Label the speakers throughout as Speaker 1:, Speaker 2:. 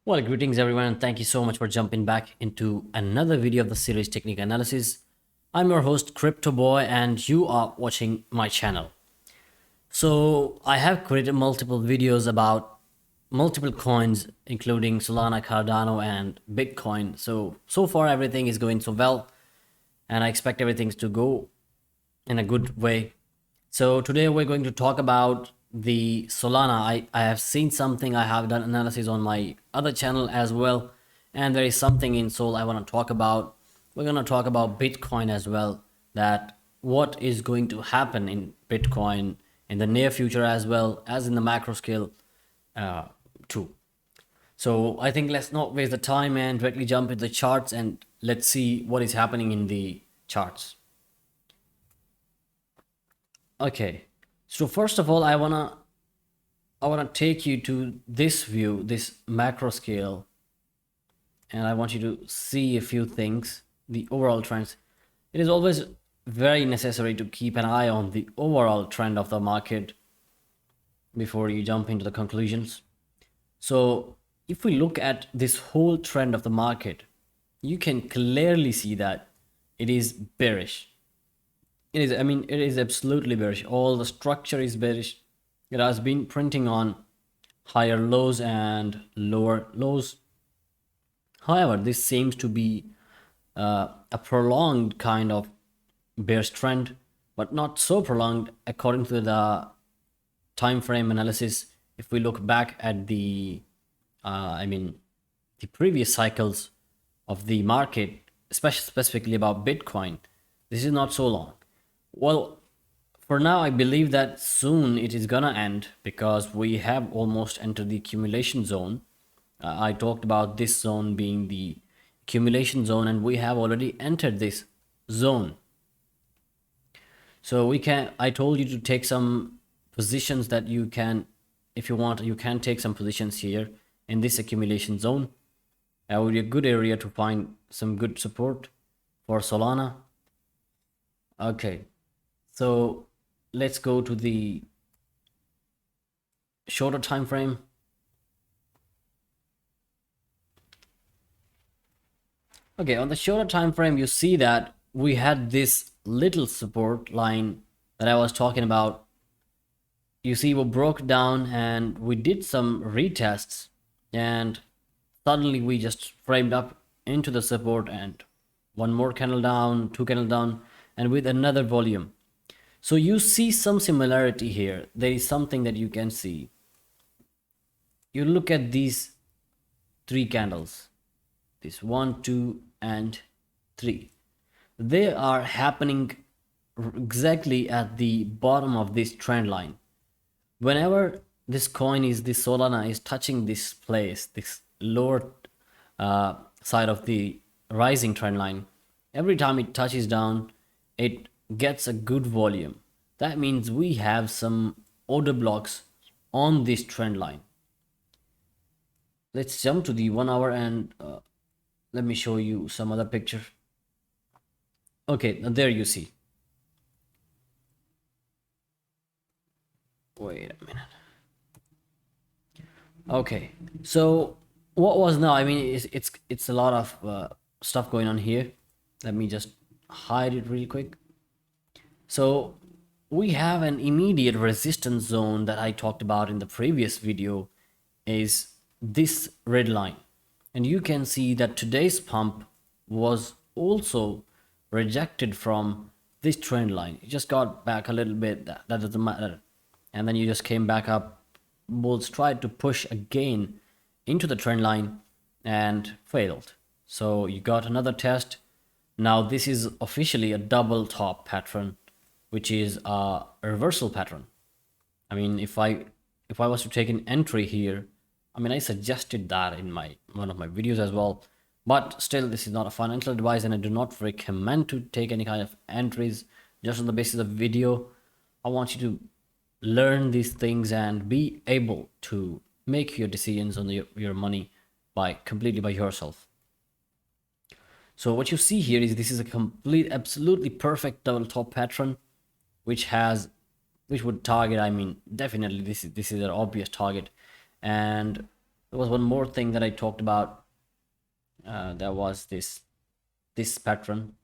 Speaker 1: Well, greetings everyone, and thank you so much for jumping back into another video of the series Technique Analysis. I'm your host Crypto Boy and you are watching my channel. So I have created multiple videos about multiple coins including Solana, Cardano and Bitcoin. So far everything is going so well and I expect everything to go in a good way. So today we're going to talk about the Solana. I have seen something, I have done analysis on my other channel as well, and there is something in Sol I want to talk about. We're going to talk about Bitcoin as well, that what is going to happen in Bitcoin in the near future as well as in the macro scale too. So I think let's not waste the time and directly jump into the charts and let's see what is happening in the charts. Okay, so first of all, I wanna take you to this view, this macro scale, and I want you to see a few things, the overall trends. It is always very necessary to keep an eye on the overall trend of the market before you jump into the conclusions. So if we look at this whole trend of the market, you can clearly see that it is bearish. It is absolutely bearish. All the structure is bearish. It has been printing on higher lows and lower lows. However, this seems to be a prolonged kind of bearish trend, but not so prolonged according to the time frame analysis. If we look back at the previous cycles of the market, especially specifically about Bitcoin, this is not so long. Well, for now, I believe that soon it is gonna end because we have almost entered the accumulation zone. I talked about this zone being the accumulation zone, and we have already entered this zone. So I told you to take some positions that you can, if you want, you can take some positions here in this accumulation zone. That would be a good area to find some good support for Solana. Okay. So let's go to the shorter time frame. Okay, on the shorter time frame, you see that we had this little support line that I was talking about. You see, we broke down and we did some retests, and suddenly we just framed up into the support, and one more candle down, two candle down, and with another volume. So you see some similarity here. There is something that you can see. You look at these three candles, this 1, 2 and 3. They are happening exactly at the bottom of this trend line. Whenever this Solana is touching this place, this lower side of the rising trend line, every time it touches down, it gets a good volume. That means we have some order blocks on this trend line. Let's jump to the 1 hour and let me show you some other picture. Okay, there you see. Wait a minute. Okay, so what was now? It's a lot of stuff going on here. Let me just hide it really quick. So we have an immediate resistance zone that I talked about in the previous video, is this red line. And you can see that today's pump was also rejected from this trend line. It just got back a little bit, that doesn't matter. And then you just came back up. Bulls tried to push again into the trend line and failed. So you got another test. Now this is officially a double top pattern, which is a reversal pattern. I mean, if I was to take an entry here, I suggested that in one of my videos as well, but still, this is not a financial advice and I do not recommend to take any kind of entries just on the basis of video. I want you to learn these things and be able to make your decisions on your money completely by yourself. So what you see here is this is a absolutely perfect double top pattern, which would target, definitely this is an obvious target, and There was one more thing that I talked about. There was this pattern.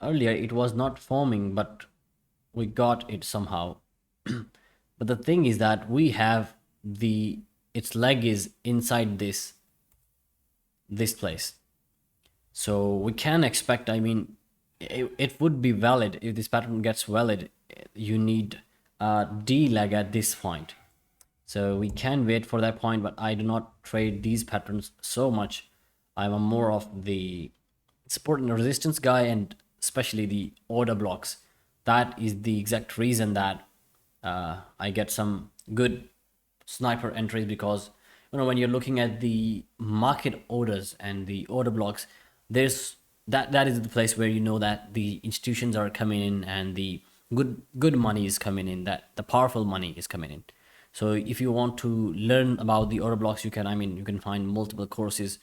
Speaker 1: Earlier it was not forming, but we got it somehow. But the thing is that we have its leg is inside this place, so we can expect, I mean, it would be valid if this pattern gets valid. You need a D leg at this point, so we can wait for that point. But I do not trade these patterns so much. I'm a more of the support and resistance guy, and especially the order blocks. That is the exact reason that I get some good sniper entries, because when you're looking at the market orders and the order blocks, there's that is the place where you know that the institutions are coming in and the good money is coming in, that the powerful money is coming in. So if you want to learn about the order blocks, you can, I mean, you can find multiple courses.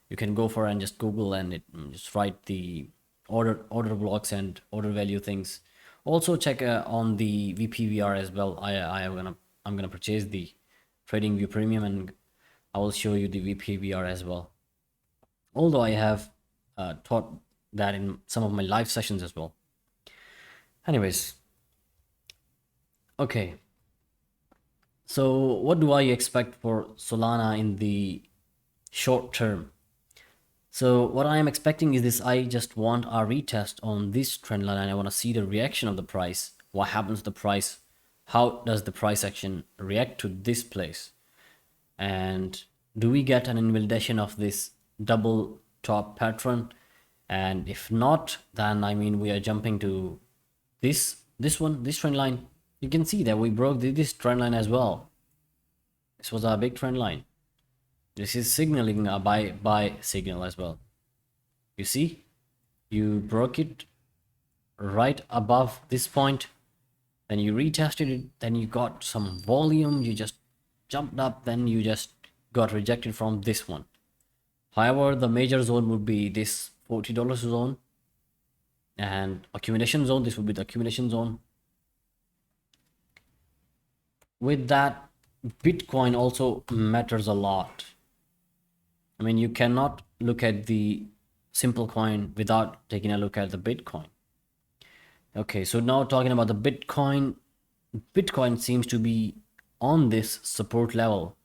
Speaker 1: You can go for and just Google and just write the order blocks and order value things. Also check on the VPVR as well. I'm gonna purchase the TradingView Premium, and I will show you the VPVR as well. Although I have taught that in some of my live sessions as well. Anyways, okay. So what do I expect for Solana in the short term? So what I am expecting is this. I just want a retest on this trend line, and I want to see the reaction of the price. What happens to the price? How does the price action react to this place? And do we get an invalidation of this double top pattern? And if not, then I mean, we are jumping to this trend line. You can see that we broke this trend line as well. This was a big trend line. This is signaling a buy signal as well. You see, you broke it right above this point, then you retested it, then you got some volume, you just jumped up, then you just got rejected from this one. However, the major zone would be this $40 zone, and accumulation zone, this would be the accumulation zone. With that, Bitcoin also matters a lot. I mean, you cannot look at the simple coin without taking a look at the Bitcoin. Okay, so now talking about the Bitcoin. Bitcoin seems to be on this support level.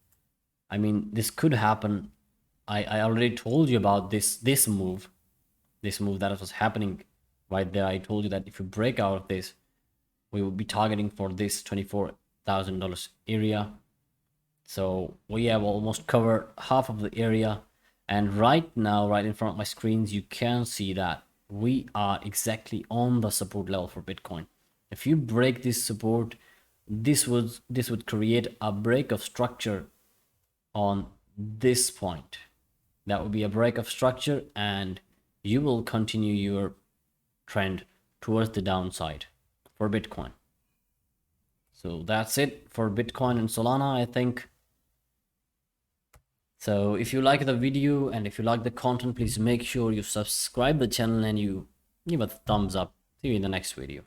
Speaker 1: I mean, this could happen. I already told you about this move that was happening right there. I told you that if you break out of this, we will be targeting for this $24,000 area. So we have almost covered half of the area, and right now, right in front of my screens, you can see that we are exactly on the support level for Bitcoin. If you break this support, this would create a break of structure on this point. That would be a break of structure, and you will continue your trend towards the downside for Bitcoin. So that's it for Bitcoin and Solana, I think. So if you like the video and if you like the content, please make sure you subscribe the channel and you give a thumbs up. See you in the next video.